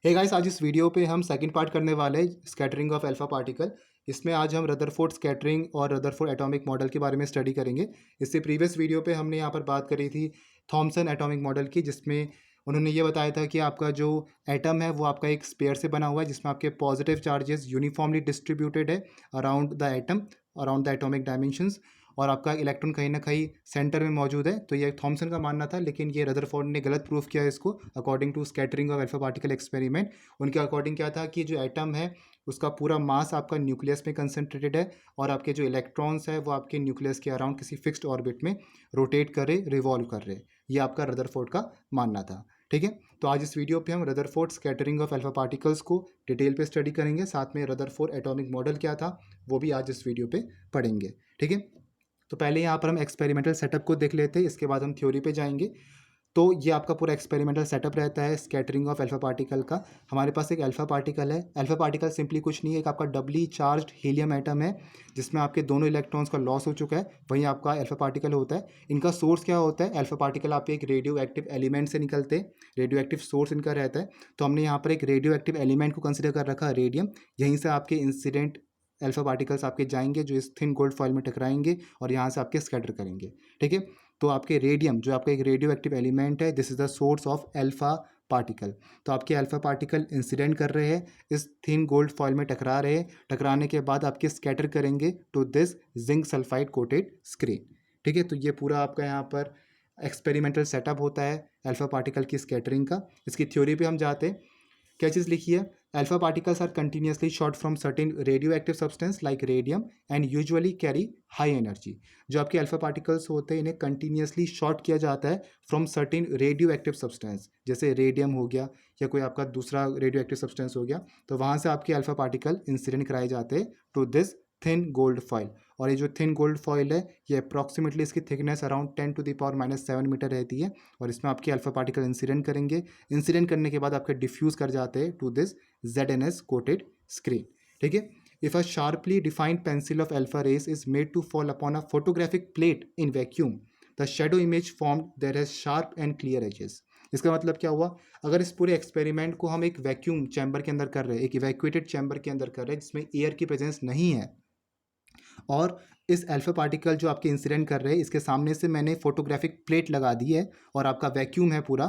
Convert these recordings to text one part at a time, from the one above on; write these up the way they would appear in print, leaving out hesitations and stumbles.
Hey guys, आज इस video पे हम सेकंड पार्ट करने वाले हैं स्कैटरिंग ऑफ अल्फा पार्टिकल। इसमें आज हम रदरफोर्ड स्कैटरिंग और रदरफोर्ड एटॉमिक मॉडल के बारे में स्टडी करेंगे। इससे प्रीवियस वीडियो पे हमने यहाँ पर बात करी थी थॉमसन एटॉमिक मॉडल की, जिसमें उन्होंने ये बताया था कि आपका जो एटम है वो आपका एक स्पेयर से बना हुआ है, जिसमें आपके पॉजिटिव चार्जेस यूनिफॉर्मली डिस्ट्रीब्यूटेड है around the atom, around the atomic dimensions, और आपका इलेक्ट्रॉन कहीं ना कहीं सेंटर में मौजूद है। तो ये थॉमसन का मानना था, लेकिन ये रदरफोर्ड ने गलत प्रूफ किया इसको according to scattering of alpha particle experiment. उनके अकॉर्डिंग क्या था कि जो एटम है उसका पूरा मास आपका न्यूक्लियस में कंसंट्रेटेड है, और आपके जो इलेक्ट्रॉन्स है वो आपके न्यूक्लियस के अराउंड किसी फिक्स्ड ऑर्बिट में रोटेट कर रहे, रिवॉल्व कर रहे। ये आपका रदरफोर्ड का मानना था। ठीक है, तो आज इस वीडियो पे हम Rutherford scattering of alpha particles को डिटेल पे स्टडी करेंगे। साथ में रदरफोर्ड एटॉमिक मॉडल क्या था वो भी आज इस वीडियो पे पढ़ेंगे। ठीक है, तो पहले यहाँ पर हम एक्सपेरिमेंटल सेटअप को देख लेते हैं, इसके बाद हम थ्योरी पे जाएंगे। तो ये आपका पूरा एक्सपेरिमेंटल सेटअप रहता है स्कैटरिंग ऑफ अल्फा पार्टिकल का। हमारे पास एक अल्फा पार्टिकल है। अल्फा पार्टिकल सिंपली कुछ नहीं है, एक आपका डबली चार्ज्ड हीलियम एटम है जिसमें आपके दोनों इलेक्ट्रॉन्स का लॉस हो चुका है, वहीं आपका अल्फा पार्टिकल होता है। इनका सोर्स क्या होता है? अल्फा पार्टिकल आपके एक रेडियो एक्टिव एलिमेंट से निकलते हैं, रेडियो एक्टिव सोर्स इनका रहता है। तो हमने यहाँ पर एक रेडियो एक्टिव एलिमेंट को कंसिडर कर रखा है, रेडियम। यहीं से आपके इंसिडेंट अल्फा पार्टिकल्स आपके जाएंगे जो इस थिन गोल्ड फॉइल में टकराएंगे और यहाँ से आपके स्कैटर करेंगे। ठीक है, तो आपके रेडियम जो आपका एक रेडियो एक्टिव एलिमेंट है, this is the source of alpha particle. तो आपके अल्फा पार्टिकल इंसिडेंट कर रहे हैं, इस थिन गोल्ड फॉइल में टकरा रहे हैं, टकराने के बाद आपके स्कैटर करेंगे to this zinc sulphide coated screen. ठीक है, तो ये पूरा आपका यहाँ पर एक्सपेरिमेंटल सेटअप होता है अल्फा पार्टिकल की स्कैटरिंग का। इसकी थ्योरी पे हम जाते हैं। क्या चीज़ लिखी है? Alpha particles are continuously shot from certain radio active substance like radium and usually carry high energy. जो आपके अल्फा पार्टिकल्स होते हैं इन्हें कंटिन्यूसली शॉट किया जाता है from certain radio active substance, जैसे रेडियम हो गया या कोई आपका दूसरा रेडियो एक्टिव सब्सटेंस हो गया। तो वहाँ से आपके अल्फा पार्टिकल इंसिडेंट कराए जाते हैं to this thin gold foil. और ये जो थिन गोल्ड फॉइल है ये अप्रॉक्सीमेटली इसकी थिकनेस अराउंड 10⁻⁻⁷ मीटर रहती है, और इसमें आपके अल्फा पार्टिकल इंसिडेंट करेंगे। इंसिडेंट करने के बाद आपके डिफ्यूज कर जाते हैं to this ZNS coated screen. ठीक है, if a sharply defined pencil of alpha rays is made to fall upon a photographic plate in vacuum, the shadow image formed there has sharp and clear edges. इसका मतलब क्या हुआ? अगर इस पूरे experiment को हम एक वैक्यूम चैम्बर के अंदर कर रहे हैं, एक इवैक्यूएटेड चैम्बर के अंदर कर रहे हैं जिसमें एयर की प्रेजेंस नहीं है, और इस अल्फा पार्टिकल जो आपके इंसिडेंट कर रहे हैं इसके सामने से मैंने फोटोग्राफिक प्लेट लगा दी है और आपका वैक्यूम है पूरा।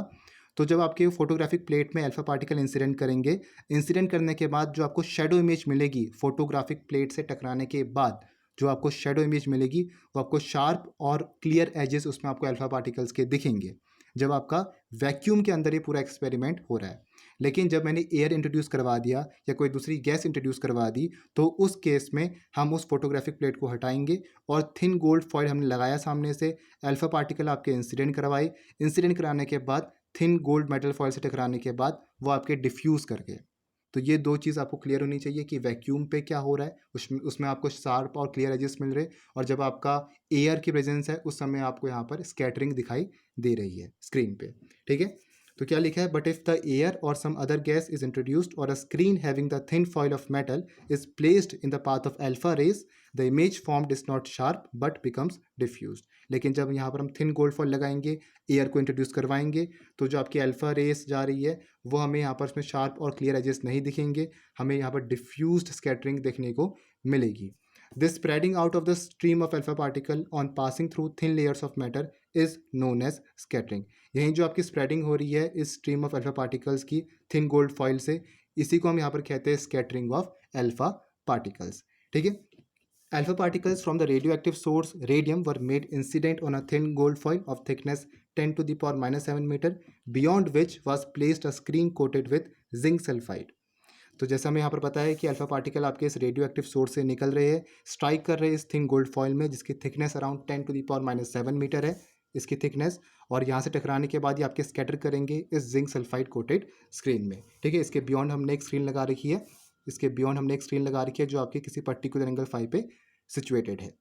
तो जब आपके फोटोग्राफिक प्लेट में अल्फा पार्टिकल इंसिडेंट करेंगे, इंसिडेंट करने के बाद जो आपको शेडो इमेज मिलेगी फोटोग्राफिक प्लेट से टकराने के बाद, जो आपको शेडो इमेज मिलेगी वो आपको शार्प और क्लियर एजेस उसमें आपको अल्फा पार्टिकल्स के दिखेंगे, जब आपका वैक्यूम के अंदर ये पूरा एक्सपेरिमेंट हो रहा है। लेकिन जब मैंने एयर इंट्रोड्यूस करवा दिया या कोई दूसरी गैस इंट्रोड्यूस करवा दी, तो उस केस में हम उस फोटोग्राफिक प्लेट को हटाएंगे और थिन गोल्ड फॉइल हमने लगाया सामने से, अल्फा पार्टिकल आपके इंसिडेंट करवाए, इंसिडेंट कराने के बाद थिन गोल्ड मेटल फॉइल से टकराने के बाद वो आपके डिफ्यूज कर गए। तो ये दो चीज़ आपको क्लियर होनी चाहिए कि वैक्यूम पे क्या हो रहा है, उसमें आपको शार्प और क्लियर एजेस मिल रहे, और जब आपका एयर की प्रेजेंस है उस समय आपको यहाँ पर स्कैटरिंग दिखाई दे रही है स्क्रीन पे। ठीक है, तो क्या लिखा है? But if the air or some other gas is introduced or a screen having the thin foil of metal is placed in the path of alpha rays, the image formed is not sharp but becomes diffused. लेकिन जब यहाँ पर हम thin gold foil लगाएंगे, air को introduce करवाएंगे, तो जो आपकी अल्फा रेस जा रही है वो हमें यहाँ पर उसमें शार्प और क्लियर एजेस नहीं दिखेंगे, हमें यहाँ पर डिफ्यूज्ड स्कैटरिंग देखने को मिलेगी। This spreading out of the stream of alpha particle on passing through thin layers of matter is known as scattering। यहीं जो आपकी स्प्रेडिंग हो रही है इस स्ट्रीम ऑफ अल्फा पार्टिकल्स की थिन गोल्ड फॉइल से, इसी को हम यहाँ पर कहते हैं स्कैटरिंग ऑफ अल्फा पार्टिकल्स। ठीक है, alpha particles from the radio active source radium were made incident on a thin gold foil of thickness 10⁻⁷ metre, beyond which was placed a screen coated with zinc sulphide. तो जैसा हमें यहाँ पर पता है कि अल्फा पार्टिकल आपके इस रेडियो एक्टिव सोर्स से निकल रहे हैं, स्ट्राइक कर रहे हैं इस थिन गोल्ड फॉइल में जिसकी थिकनेस अराउंड 10⁻⁷ मीटर है इसकी थिकनेस, और यहाँ से टकराने के बाद ये आपके स्कैटर करेंगे इस जिंक सल्फाइड कोटेड स्क्रीन में। ठीक है, इसके बियॉन्ड हमने एक स्क्रीन लगा रखी है, इसके बियॉन्ड हमने एक स्क्रीन लगा रखी है जो आपके किसी पर्टिकुलर एंगल फाई पे सिचुएटेड है।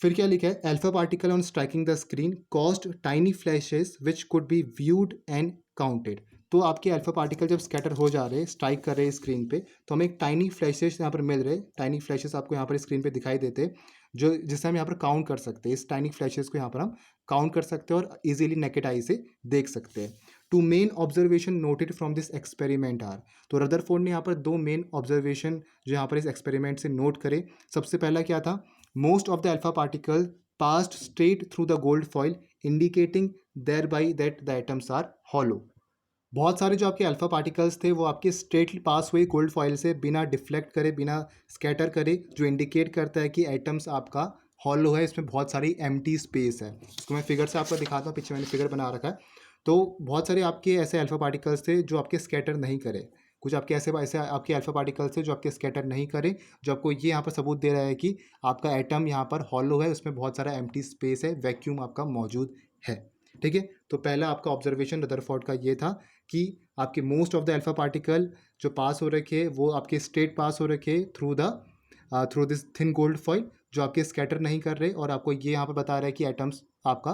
फिर क्या लिखा है? Alpha particle on striking the screen caused tiny flashes which could be viewed and counted. तो आपके अल्फा पार्टिकल जब स्कैटर हो जा रहे हैं, स्ट्राइक कर रहे हैं स्क्रीन पे, तो हमें एक टाइनी फ्लैशेस यहाँ पर मिल रहे हैं। टाइनी फ्लैशेस आपको यहाँ पर स्क्रीन पे दिखाई देते हैं, जो जिससे हम यहाँ पर काउंट कर सकते हैं। इस टाइनी फ्लैशेस को यहाँ पर हम काउंट कर सकते हैं और इजीली नेकेड आई से देख सकते हैं। Two main observation noted from this experiment are. तो रदरफोर्ड ने यहाँ पर दो मेन ऑब्जर्वेशन जो यहाँ पर इस एक्सपेरिमेंट से नोट करे। सबसे पहला क्या था, most of the alpha particle passed straight through the gold foil indicating thereby that the atoms are hollow. बहुत सारे जो आपके अल्फा पार्टिकल्स थे वो आपके स्ट्रेट पास हुए गोल्ड फॉइल से बिना डिफ्लेक्ट करे, बिना स्कैटर करे, जो इंडिकेट करता है कि एटम्स आपका हॉलो है, इसमें बहुत सारी एम्प्टी स्पेस है। इसको मैं फिगर से आपको दिखाता हूँ, पीछे मैंने फिगर बना रखा है। तो बहुत सारे आपके ऐसे अल्फा पार्टिकल्स थे जो आपके स्कैटर नहीं करे, कुछ आपके ऐसे ऐसे आपके अल्फा पार्टिकल्स थे जो आपके स्कैटर नहीं करे, जो आपको ये यहाँ पर सबूत दे रहा है कि आपका एटम यहाँ पर हॉलो है, उसमें बहुत सारा एम्प्टी स्पेस है, वैक्यूम आपका मौजूद है। ठीक है, तो पहला आपका ऑब्जर्वेशन रदरफोर्ड का ये था कि आपके most of the alpha particle जो पास हो रखे वो आपके स्ट्रेट पास हो रखे through this thin gold foil, जो आपके स्कैटर नहीं कर रहे, और आपको ये यहाँ पर बता रहा है कि एटम्स आपका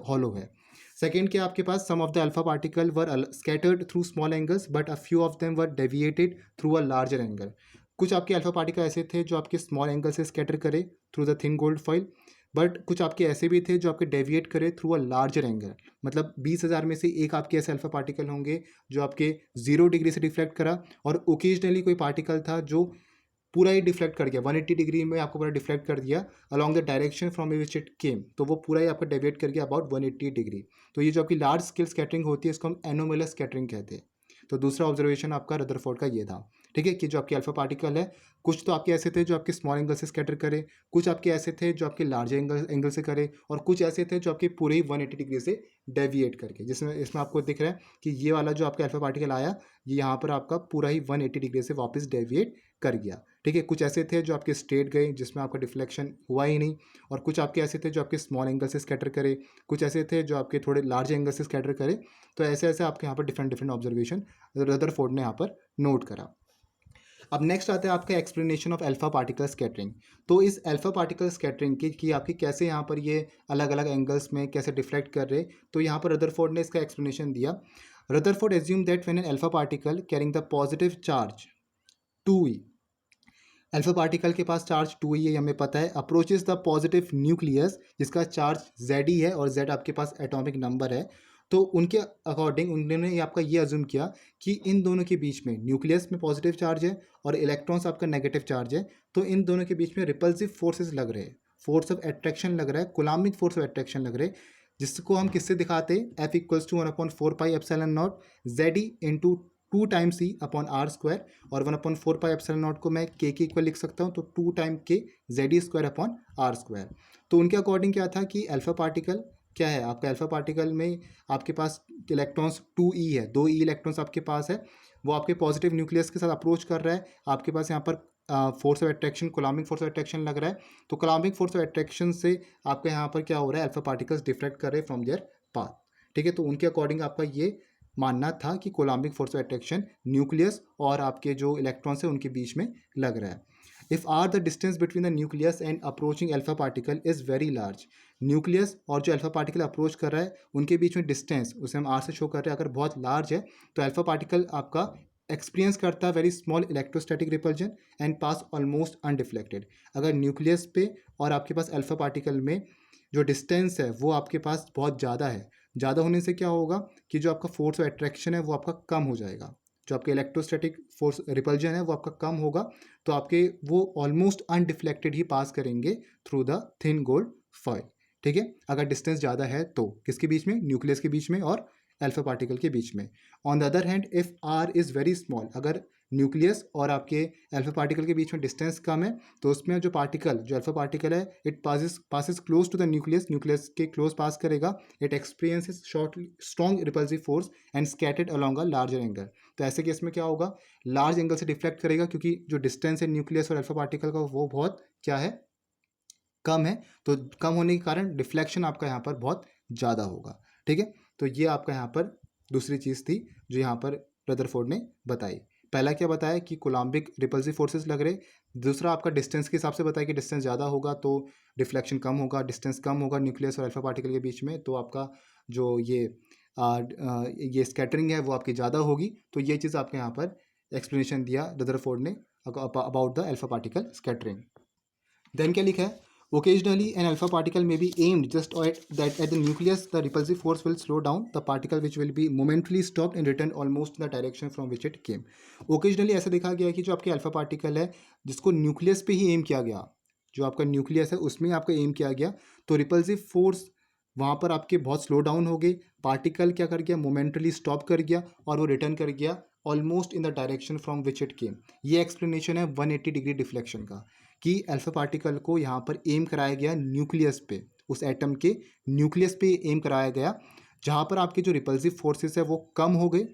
हॉलो है। सेकेंड के आपके पास some of the alpha particle were scattered through small angles but a few of them were deviated through a larger angle. कुछ आपके अल्फा पार्टिकल ऐसे थे जो आपके स्मॉल एंगल से स्कैटर करे through the thin gold foil, but कुछ आपके ऐसे भी थे जो आपके डेविएट करे थ्रू अ लार्जर एंगल। मतलब 20,000 में से एक आपके ऐसे अल्फा पार्टिकल होंगे जो आपके 0 डिग्री से डिफ्लेक्ट करा, और ओकेजनली कोई पार्टिकल था जो पूरा ही डिफ्लेक्ट कर गया, 180 डिग्री में आपको पूरा डिफ्लेक्ट कर दिया along the direction from which it came, तो वो पूरा ही आपका डेविएट कर गया अबाउट 180 डिग्री। तो ये जो आपकी लार्ज स्केल स्कैटरिंग होती है इसको हम एनोमलस स्कैटरिंग कहते हैं। तो दूसरा ऑब्जर्वेशन आपका रदरफोर्ड का ये था। ठीक है, कि जो आपके अल्फा पार्टिकल है कुछ तो आपके ऐसे थे जो आपके स्मॉल एंगल से स्कैटर करे, कुछ आपके ऐसे थे जो आपके लार्ज एंगल से करे, और कुछ ऐसे थे जो आपके पूरे ही 180 डिग्री से डेविएट करके, जिसमें इसमें आपको दिख रहा है कि ये वाला जो आपका अल्फा पार्टिकल आया ये यहाँ पर आपका पूरा ही 180 डिग्री से वापस डेविएट कर गया। ठीक है, कुछ ऐसे थे जो आपके स्ट्रेट गए जिसमें आपका डिफ्लेक्शन हुआ ही नहीं, और कुछ आपके ऐसे थे जो आपके स्मॉल एंगल से स्कैटर करे, कुछ ऐसे थे जो आपके थोड़े लार्ज एंगल से स्कैटर करे। तो ऐसे ऐसे आपके यहाँ पर डिफरेंट डिफरेंट ऑब्जर्वेशन रदरफोर्ड ने यहाँ पर नोट करा। अब नेक्स्ट आता है आपका explanation of alpha particle scattering. तो इस अल्फा पार्टिकल स्कैटरिंग की आपकी कैसे यहाँ पर ये अलग अलग एंगल्स में कैसे डिफ्लेक्ट कर रहे, तो यहाँ पर रदरफोर्ड ने इसका एक्सप्लेनेशन दिया। Rutherford assume that when an alpha particle carrying the positive charge 2e, alpha particle के पास चार्ज 2e है हमें पता है, अप्रोचेस द पॉजिटिव न्यूक्लियस जिसका चार्ज Ze है और Z आपके पास एटॉमिक नंबर है। तो उनके अकॉर्डिंग उन्होंने ये आपका ये अज्यूम किया कि इन दोनों के बीच में न्यूक्लियस में पॉजिटिव चार्ज है और इलेक्ट्रॉन्स आपका नेगेटिव चार्ज है, तो इन दोनों के बीच में रिपल्सिव फोर्सेस लग रहे हैं, फोर्स ऑफ अट्रैक्शन लग रहा है, कोलॉम्बिक फोर्स ऑफ अट्रैक्शन लग रहे हैं, जिसको हम किससे दिखाते हैं, F equals to 1/4πε0 ZE into 2 times E/r², और 1/4πε0 को मैं K के इक्वल लिख सकता हूँ, तो 2 टाइम KZE² तो उनके अकॉर्डिंग क्या था कि अल्फा पार्टिकल क्या है, आपका अल्फा पार्टिकल में आपके पास इलेक्ट्रॉन्स 2e है, 2e इलेक्ट्रॉन्स आपके पास है, वो आपके पॉजिटिव न्यूक्लियस के साथ अप्रोच कर रहा है, आपके पास यहाँ पर force of attraction coulombic force of attraction लग रहा है। तो कोलॉम्बिक फोर्स ऑफ अट्रैक्शन से आपका यहाँ पर क्या हो रहा है, अल्फा पार्टिकल्स डिफ्लेक्ट कर रहे हैं फ्रॉम देयर पाथ। ठीक है, तो उनके अकॉर्डिंग आपका ये मानना था कि कोलॉम्बिक फोर्स ऑफ अट्रैक्शन न्यूक्लियस और आपके जो इलेक्ट्रॉन्स है उनके बीच में लग रहा है। If R the distance between the nucleus and approaching alpha particle is very large, nucleus और जो अल्फा पार्टिकल अप्रोच कर रहा है उनके बीच में डिस्टेंस उसे हम आर से शो कर रहे हैं, अगर बहुत लार्ज है तो अल्फा पार्टिकल आपका एक्सपीरियंस करता है very small electrostatic repulsion and pass almost undeflected. अगर न्यूक्लियस पे और आपके पास अल्फा पार्टिकल में जो डिस्टेंस है वो आपके पास बहुत ज़्यादा है, ज़्यादा होने से क्या होगा कि जो आपका फोर्स ऑफ अट्रैक्शन है वो आपका कम हो जाएगा, जो आपके इलेक्ट्रोस्टैटिक फोर्स रिपल्जन है वो आपका कम होगा, तो आपके वो ऑलमोस्ट अनडिफ्लेक्टेड ही पास करेंगे through the thin gold foil. ठीक है, अगर डिस्टेंस ज़्यादा है तो किसके बीच में, न्यूक्लियस के बीच में और अल्फा पार्टिकल के बीच में। On the other hand if R is very small, अगर न्यूक्लियस और आपके अल्फा पार्टिकल के बीच में डिस्टेंस कम है तो उसमें जो अल्फा पार्टिकल है it passes close to the nucleus, nucleus के क्लोज पास करेगा, it experiences strong repulsive force and scattered along a larger angle. तो ऐसे केस में क्या होगा, लार्ज एंगल से डिफ्लेक्ट करेगा क्योंकि जो डिस्टेंस है न्यूक्लियस और अल्फा पार्टिकल का वो बहुत क्या है, कम है, तो कम होने के कारण डिफ्लेक्शन आपका यहाँ पर बहुत ज़्यादा होगा। ठीक है, तो ये आपका यहाँ पर दूसरी चीज़ थी जो यहाँ पर रदरफोर्ड ने बताई। पहला क्या बताया कि कोलॉम्बिक रिपल्सिव फोर्सेस लग रहे, दूसरा आपका डिस्टेंस के हिसाब से बताया कि डिस्टेंस ज़्यादा होगा तो डिफ्लेक्शन कम होगा, डिस्टेंस कम होगा न्यूक्लियस और अल्फा पार्टिकल के बीच में तो आपका जो ये स्कैटरिंग है वो आपकी ज़्यादा होगी। तो ये चीज़ आपके यहाँ पर एक्सप्लेनेशन दिया रदरफोर्ड ने about the alpha particle scattering. Then क्या लिखा है, Occasionally, an alpha particle may be aimed just at the nucleus. The repulsive force will slow down the particle, which will be momentarily stopped and return almost in the direction from which it came. Occasionally ऐसा देखा गया है कि जो आपके alpha particle है जिसको nucleus पे ही एम किया गया, जो आपका न्यूक्लियस है उसमें आपका एम किया गया, तो रिपल्सिव फोर्स वहाँ पर आपके बहुत स्लो डाउन हो गई, पार्टिकल क्या कर गया, मोमेंटली स्टॉप कर गया और वो रिटर्न कर गया almost in the direction from which it came. ये एक्सप्लेनेशन है 180 डिग्री डिफ्लेक्शन का, कि अल्फा पार्टिकल को यहाँ पर एम कराया गया न्यूक्लियस पे, उस एटम के न्यूक्लियस पे एम कराया गया, जहाँ पर आपके जो रिपल्सिव फोर्सेस है वो कम हो गए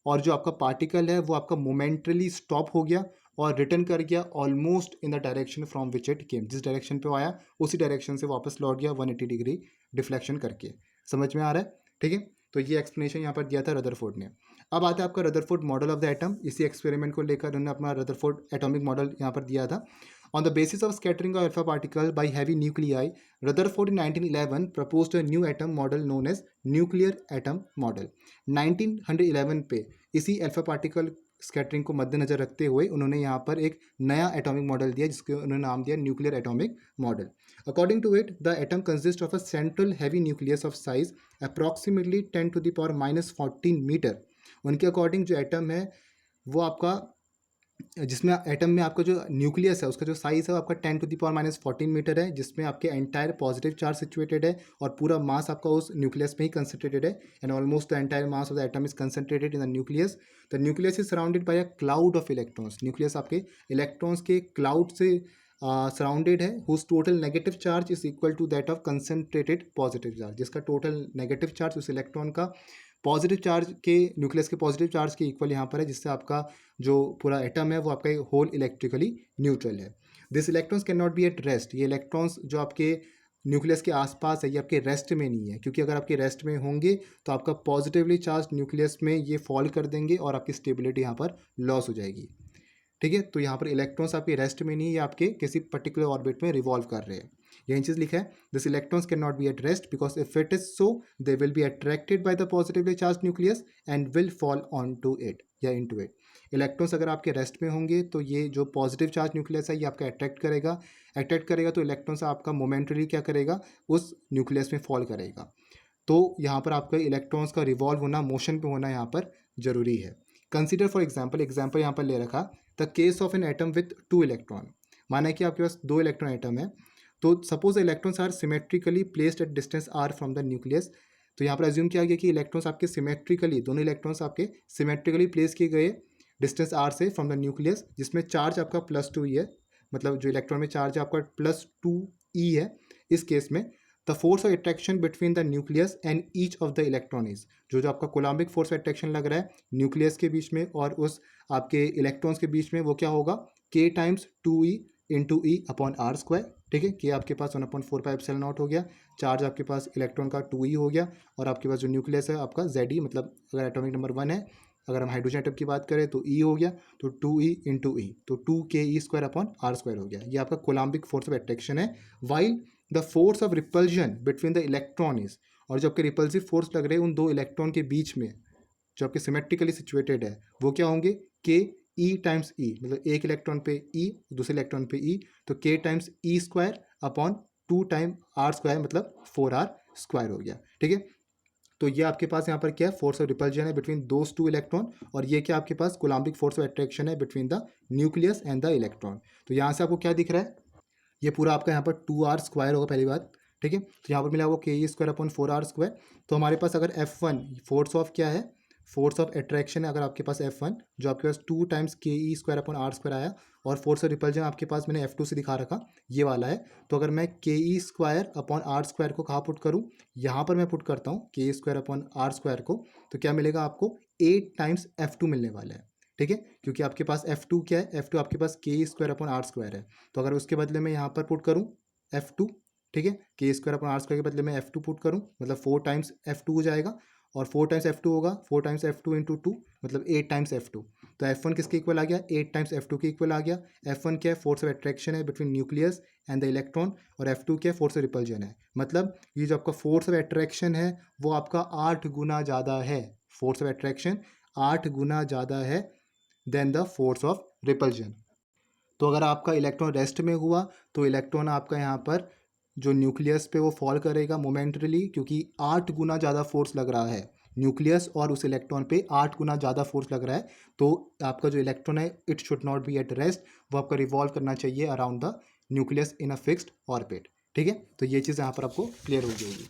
और जो आपका पार्टिकल है वो आपका मोमेंटली स्टॉप हो गया और रिटर्न कर गया almost in the direction from which it came. जिस डायरेक्शन पे आया उसी डायरेक्शन से वापस लौट गया 180 डिग्री डिफ्लेक्शन करके। समझ में आ रहा है? ठीक है, तो ये एक्सप्लेनेशन यहाँ पर दिया था रदरफोर्ड ने। अब आता है आपका Rutherford model of the atom. इसी एक्सपेरिमेंट को लेकर उन्होंने अपना रदरफोर्ड एटॉमिक मॉडल यहाँ पर दिया था। On the basis of scattering of alpha particle by heavy nuclei, Rutherford in 1911 proposed a new atom model known as nuclear atom model. 1911 पे इसी अल्फा पार्टिकल स्कैटरिंग को मद्देनजर रखते हुए उन्होंने यहाँ पर एक नया एटॉमिक मॉडल दिया जिसको उन्होंने नाम दिया nuclear atomic model. According to it, the atom consist of a central heavy nucleus of size approximately 10⁻⁻14 metre. उनके अकॉर्डिंग जो एटम है वो आपका, जिसमें एटम में आपका जो न्यूक्लियस है उसका जो साइज़ है वो आपका 10⁻⁻14 मीटर है, जिसमें आपके एंटायर पॉजिटिव चार्ज सिचुएटेड है और पूरा मास आपका उस न्यूक्लियस में ही कंसंट्रेटेड है, and almost the entire mass of the atom is concentrated in the nucleus. The nucleus is surrounded by a cloud of electrons. Nucleus आपके इलेक्ट्रॉन्स के क्लाउड से सराउंडेड है, whose total negative charge is equal to that of concentrated positive charge, जिसका total negative charge उस electron का positive charge के, nucleus के positive charge के इक्वल यहाँ पर है, जिससे आपका जो पूरा एटम है वो आपका होल इलेक्ट्रिकली न्यूट्रल है। This electrons can not be at rest. ये इलेक्ट्रॉन्स जो आपके न्यूक्लियस के आसपास है ये आपके रेस्ट में नहीं है, क्योंकि अगर आपके रेस्ट में होंगे तो आपका पॉजिटिवली चार्ज न्यूक्लियस में ये फॉल कर देंगे और आपकी स्टेबिलिटी यहाँ पर लॉस हो जाएगी। ठीक है, तो यहाँ पर इलेक्ट्रॉन्स आपके रेस्ट में नहीं है, आपके किसी पर्टिकुलर ऑर्बिट में रिवॉल्व कर रहे हैं। यही चीज़ लिखा है, this electrons can not be at rest because if it is so they will be attracted by the positively charged nucleus and will fall on to it या इन टू इट। इलेक्ट्रॉन्स अगर आपके rest में होंगे तो ये जो positive charge nucleus है ये आपका अट्रैक्ट करेगा तो इलेक्ट्रॉन्स आपका मोमेंटली क्या करेगा, उस न्यूक्लियस में फॉल करेगा। तो यहाँ पर आपका इलेक्ट्रॉन्स का रिवॉल्व होना, मोशन पे होना यहाँ पर जरूरी है। कंसिडर फॉर एग्जाम्पल यहाँ पर ले रखा, the case of an atom with 2 electron. माना कि आपके पास 2 इलेक्ट्रॉन एटम है, तो suppose electrons are symmetrically placed at distance r from the nucleus. तो यहाँ पर एज्यूम किया गया कि इलेक्ट्रॉन्स आपके सिमेट्रिकली, दोनों इलेक्ट्रॉन्स आपके सिमेट्रिकली प्लेस किए गए डिस्टेंस r से फ्रॉम द न्यूक्लियस, जिसमें चार्ज आपका +2e है, मतलब जो इलेक्ट्रॉन में चार्ज है आपका +2e है। इस केस में the force of attraction between the nucleus and each of the electron is, जो आपका कोलम्बिक फोर्स ऑफ अट्रैक्शन लग रहा है न्यूक्लियस के बीच में और उस आपके इलेक्ट्रॉन्स के बीच में, वो क्या होगा, k times 2e into e upon r square. ठीक है, कि आपके पास 1/4πε0 हो गया, चार्ज आपके पास इलेक्ट्रॉन का 2e हो गया, और आपके पास जो न्यूक्लियस है आपका Ze, मतलब अगर एटॉमिक नंबर 1 है, अगर हम हाइड्रोजन एटम की बात करें तो E हो गया, तो 2e इंटू ई, तो 2ke² अपॉन आर स्क्वायर हो गया। ये आपका कोलम्बिक फोर्स ऑफ अट्रैक्शन है। While the force of repulsion between the electron is, और जो आपके रिपल्सिव फोर्स लग रहे हैं उन दो इलेक्ट्रॉन के बीच में जो आपके सिमेट्रिकली सिचुएटेड है वो क्या होंगे, के ई टाइम्स ई, मतलब एक इलेक्ट्रॉन पे ई, दूसरे इलेक्ट्रॉन पे ई, तो k times e square upon 2 time r square, मतलब 4r स्क्वायर हो गया। ठीक है, तो ये आपके पास यहाँ पर क्या है, फोर्स ऑफ रिपल्जन है बिटवीन दोज 2 इलेक्ट्रॉन, और ये क्या आपके पास कोलम्बिक फोर्स ऑफ अट्रैक्शन है between the nucleus and the electron. तो यहाँ से आपको क्या दिख रहा है, ये पूरा आपका यहाँ पर 2r स्क्वायर होगा पहली बात। ठीक है, तो यहाँ पर मिला वो ke² अपॉन 4r स्क्वायर। तो हमारे पास अगर F1 फोर्स ऑफ क्या है, फोर्स ऑफ अट्रैक्शन है, अगर आपके पास F1 जो आपके पास 2 times ke² upon r square आया, और फोर्स ऑफ रिपल्जन आपके पास मैंने F2 से दिखा रखा, ये वाला है। तो अगर मैं ke² अपॉन r स्क्वायर को कहाँ पुट करूँ, यहाँ पर मैं पुट करता हूँ ke² अपॉन r स्क्वायर को, तो क्या मिलेगा आपको 8 टाइम्स F2 मिलने वाला है। ठीक है, क्योंकि आपके पास F2 क्या है, F2 आपके पास ke² अपॉन r स्क्वायर है, तो अगर उसके बदले में यहाँ पर पुट करूँ F2, ठीक है, ke² अपॉन r स्क्वायर के बदले में F2 पुट करूँ, मतलब 4 टाइम्स F2 हो जाएगा, और 4 टाइम्स F2 होगा, 4 टाइम्स F2 इंटू 2 मतलब 8 टाइम्स F2। तो F1 किसके इक्वल आ गया, 8 टाइम्स F2 के इक्वल आ गया। F1 क्या है, फोर्स ऑफ अट्रैक्शन है between nucleus and the electron, और F2 क्या है, फोर्स ऑफ रिपल्जन है। मतलब ये जो आपका फोर्स ऑफ अट्रैक्शन है वो आपका 8 गुना ज़्यादा है, फोर्स ऑफ अट्रैक्शन 8 गुना ज़्यादा है than the force of repulsion. तो अगर आपका इलेक्ट्रॉन रेस्ट में हुआ तो इलेक्ट्रॉन आपका यहाँ पर जो न्यूक्लियस पे वो फॉल करेगा मोमेंटरीली, क्योंकि 8 गुना ज़्यादा फोर्स लग रहा है न्यूक्लियस और उस इलेक्ट्रॉन पे 8 गुना ज़्यादा फोर्स लग रहा है। तो आपका जो इलेक्ट्रॉन है it should not be at rest, वो आपका रिवॉल्व करना चाहिए around the nucleus in a fixed orbit. ठीक है, तो ये चीज़ यहाँ पर आपको क्लियर हो जाएगी।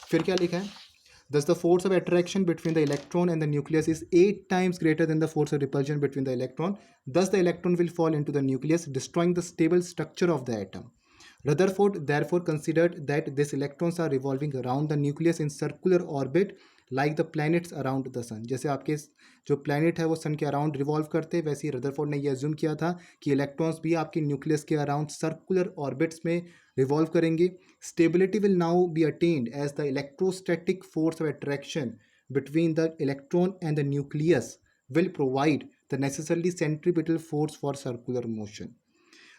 फिर क्या लिखा है, thus the force of attraction between the electron and the nucleus is 8 times greater than the force of repulsion between the electron. Thus the electron will fall into the nucleus, destroying the stable structure of the atom. Rutherford therefore considered that these electrons are revolving around the nucleus in circular orbit like the planets around the sun. जैसे आपके जो planet है वो सन के around revolve करते हैं, वैसे ही Rutherford ने ये अज्यूम किया था कि इलेक्ट्रॉन्स भी आपके न्यूक्लियस के अराउंड सर्कुलर ऑर्बिट्स में रिवॉल्व करेंगे. Stability will now be attained as the electrostatic force of attraction between the electron and the nucleus will provide the necessary centripetal force for circular motion.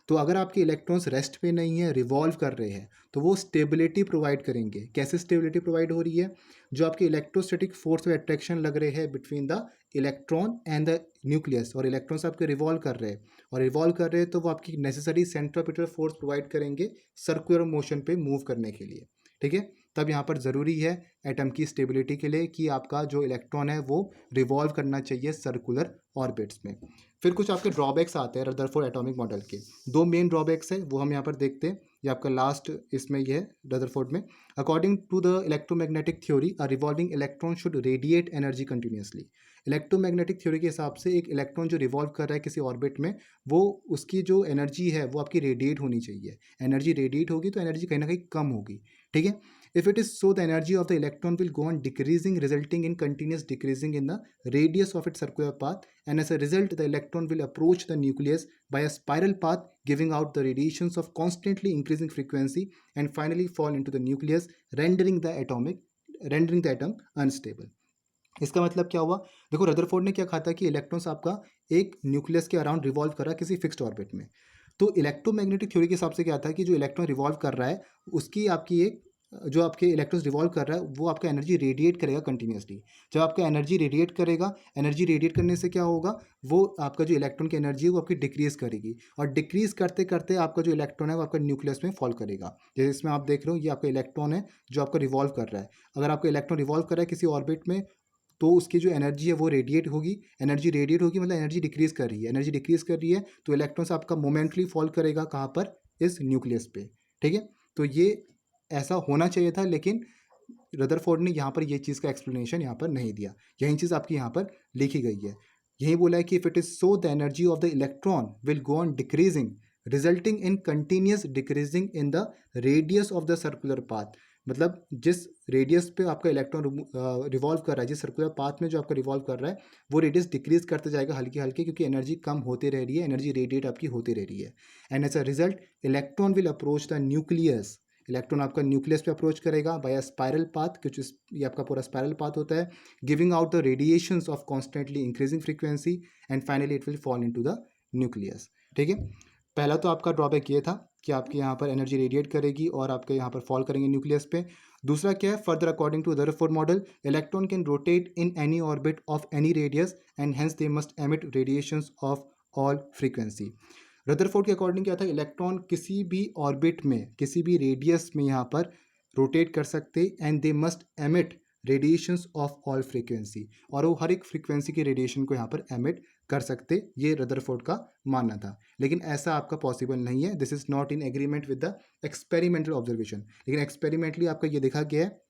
तो अगर आपके electrons rest पे नहीं है, revolve कर रहे हैं, तो वो स्टेबिलिटी प्रोवाइड करेंगे. कैसे स्टेबिलिटी प्रोवाइड हो रही है, जो आपके इलेक्ट्रोस्टैटिक फोर्स ऑफ अट्रैक्शन लग रहे हैं between the electron and the nucleus, और इलेक्ट्रॉन्स आपके रिवॉल्व कर रहे हैं और रिवॉल्व कर रहे हैं, तो वो आपकी नेसेसरी सेंट्रीपिटल फोर्स प्रोवाइड करेंगे सर्कुलर मोशन पे मूव करने के लिए. ठीक है, तब यहाँ पर ज़रूरी है एटम की स्टेबिलिटी के लिए कि आपका जो इलेक्ट्रॉन है वो रिवॉल्व करना चाहिए सर्कुलर ऑर्बिट्स में. फिर कुछ आपके ड्रॉबैक्स आते हैं रदरफोर्ड एटॉमिक मॉडल के. दो मेन ड्रॉबैक्स है वो हम यहाँ पर देखते हैं. ये आपका लास्ट इसमें ये है रदरफोर्ड में. According to the electromagnetic theory a revolving electron should radiate energy continuously. Electromagnetic theory के हिसाब से एक इलेक्ट्रॉन जो रिवॉल्व कर रहा है किसी ऑर्बिट में, वो उसकी जो एनर्जी है वो आपकी रेडिएट होनी चाहिए. एनर्जी रेडिएट होगी तो एनर्जी कहीं ना कहीं कम होगी. ठीक है, if it is so, the energy of the electron will go on decreasing, resulting in continuous decreasing in the radius of its circular path, and as a result the electron will approach the nucleus by a spiral path, giving out the radiations of constantly increasing frequency and finally fall into the nucleus, rendering the atom unstable. इसका मतलब क्या हुआ, देखो Rutherford ने क्या कहा था कि इलेक्ट्रॉन्स आपका एक न्यूक्लियस के अराउंड रिवॉल्व कर रहा है किसी फिक्स्ड ऑर्बिट में. तो इलेक्ट्रोमैग्नेटिक थ्योरी के हिसाब से क्या था कि जो इलेक्ट्रॉन रिवॉल्व कर रहा है उसकी आपकी एक जो आपके इलेक्ट्रॉन्स रिवॉल्व कर रहा है वो आपका एनर्जी रेडिएट करेगा कंटिन्यूसली. जब आपका एनर्जी रेडिएट करेगा, एनर्जी रेडिएट करने से क्या होगा, वो आपका जो इलेक्ट्रॉन की एनर्जी है वो आपकी डिक्रीज करेगी, और डिक्रीज करते करते आपका जो इलेक्ट्रॉन है वो आपका न्यूक्लियस में फॉल करेगा. जैसे इसमें आप देख रहे हो ये आपका इलेक्ट्रॉन है जो आपका रिवॉल्व कर रहा है. अगर आपका इलेक्ट्रॉन रिवॉल्व कर रहा है किसी ऑर्बिट में, तो उसकी जो एनर्जी है वो रेडिएट होगी. एनर्जी रेडिएट होगी मतलब एनर्जी डिक्रीज कर रही है. एनर्जी डिक्रीज कर रही है तो इलेक्ट्रॉन्स आपका मोमेंटली फॉल करेगा कहाँ पर, इस न्यूक्लियस पे. ठीक है, तो ये ऐसा होना चाहिए था, लेकिन रदरफोर्ड ने यहाँ पर ये चीज़ का एक्सप्लेनेशन यहाँ पर नहीं दिया. यही चीज़ आपकी यहाँ पर लिखी गई है. यही बोला है कि if it is so the energy of the electron will go on decreasing, resulting in continuous decreasing in the radius of the circular path. मतलब जिस रेडियस पे आपका इलेक्ट्रॉन रिवॉल्व कर रहा है, जिस सर्कुलर पाथ में जो आपका रिवॉल्व कर रहा है, वो रेडियस डिक्रीज करते जाएगा हल्के हल्के, क्योंकि एनर्जी कम होती रह रही है, एनर्जी रेडिएट आपकी होती रह रही है. And as a result electron will approach the nucleus. Electron आपका न्यूक्लियस पे अप्रोच करेगा बाय अ स्पायरल पाथ, क्योंकि ये आपका पूरा स्पायरल पाथ होता है, giving out the radiations of constantly increasing frequency, and finally it will fall into the nucleus. ठीक है, पहला तो आपका ड्रॉबैक ये था कि आपके यहाँ पर एनर्जी रेडिएट करेगी और आपके यहाँ पर फॉल करेंगे न्यूक्लियस पे. दूसरा क्या है, further according to Rutherford model electron can rotate in any orbit of any radius and hence they must emit radiations of all frequency. Rutherford के अकॉर्डिंग क्या था, इलेक्ट्रॉन किसी भी ऑर्बिट में, किसी भी रेडियस में यहाँ पर रोटेट कर सकते, and they must emit radiations of all frequency, और वो हर एक फ्रीक्वेंसी के रेडिएशन को यहाँ पर एमिट कर सकते. ये रदरफोर्ड का मानना था, लेकिन ऐसा आपका पॉसिबल नहीं है. This is not in agreement with the experimental observation. लेकिन एक्सपेरिमेंटली आपका ये देखा गया है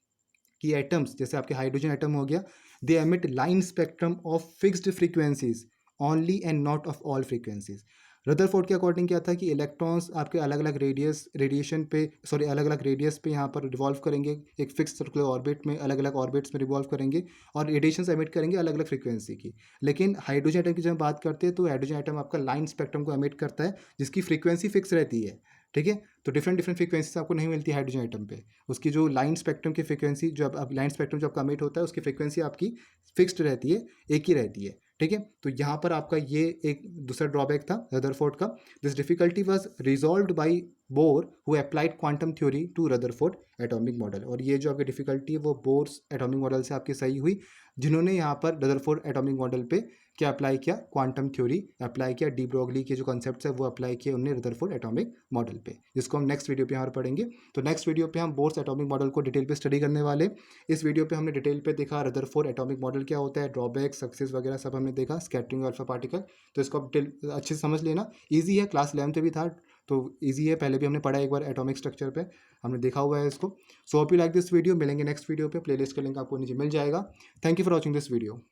कि एटम्स, जैसे आपके हाइड्रोजन एटम हो गया, दे emit line spectrum of fixed frequencies only and not of all frequencies. Rutherford के अकॉर्डिंग क्या था कि इलेक्ट्रॉन्स आपके अलग अलग अलग अलग रेडियस पे यहाँ पर रिवॉल्व करेंगे एक फिक्स सर्कुलर ऑर्बिट में, अलग अलग ऑर्बिट्स में रिवॉल्व करेंगे और रेडिएशंस एमिट करेंगे अलग अलग फ्रीक्वेंसी की. लेकिन हाइड्रोजन एटम की जब हम बात करते हैं तो हाइड्रोजन एटम आपका लाइन स्पेक्ट्रम को एमिट करता है, जिसकी फ्रीक्वेंसी फिक्स रहती है. ठीक है, तो डिफरेंट फ्रीक्वेंसीज आपको नहीं मिलती हाइड्रोजन एटम पे. उसकी जो लाइन स्पेक्ट्रम की फ्रीक्वेंसी, जो अब लाइन स्पेक्ट्रम जो आपका एमिट होता है उसकी फ्रीक्वेंसी आपकी फिक्स्ड रहती है, एक ही रहती है. ठीक है, तो यहाँ पर आपका ये एक दूसरा ड्रॉबैक था रदरफोर्ड का. This difficulty was resolved by Bohr who applied quantum theory to Rutherford atomic model. और ये जो आपकी डिफिकल्टी है वो बोर्स एटॉमिक मॉडल से आपकी सही हुई, जिन्होंने यहाँ पर रदरफोर्ड एटॉमिक मॉडल पे क्या अप्लाई किया, क्वांटम थ्योरी अप्लाई किया, डी ब्रोगली के जो कॉन्सेप्ट्स है वो अप्लाई किए उन्होंने रदरफोर्ड एटॉमिक मॉडल पे, जिसको हम नेक्स्ट वीडियो पे यहाँ पर पढ़ेंगे। तो नेक्स्ट वीडियो पे हम बोर्स एटॉमिक मॉडल को डिटेल पे स्टडी करने वाले। इस वीडियो पे हमने डिटेल पे देखा रदरफोर्ड एटॉमिक मॉडल क्या होता है, ड्रॉबैक, सक्सेस वगैरह सब हमने देखा, स्कैटरिंग अल्फा पार्टिकल। तो इसको आप अच्छे से समझ लेना, ईजी है, क्लास 11 पे भी था तो ईजी है, पहले भी हमने पढ़ा एक बार एटॉमिक स्ट्रक्चर पे, हमने देखा हुआ है इसको। So hope you like this video. मिलेंगे नेक्स्ट वीडियो पे, प्लेलिस्ट का लिंक आपको नीचे मिल जाएगा। Thank you for watching this video.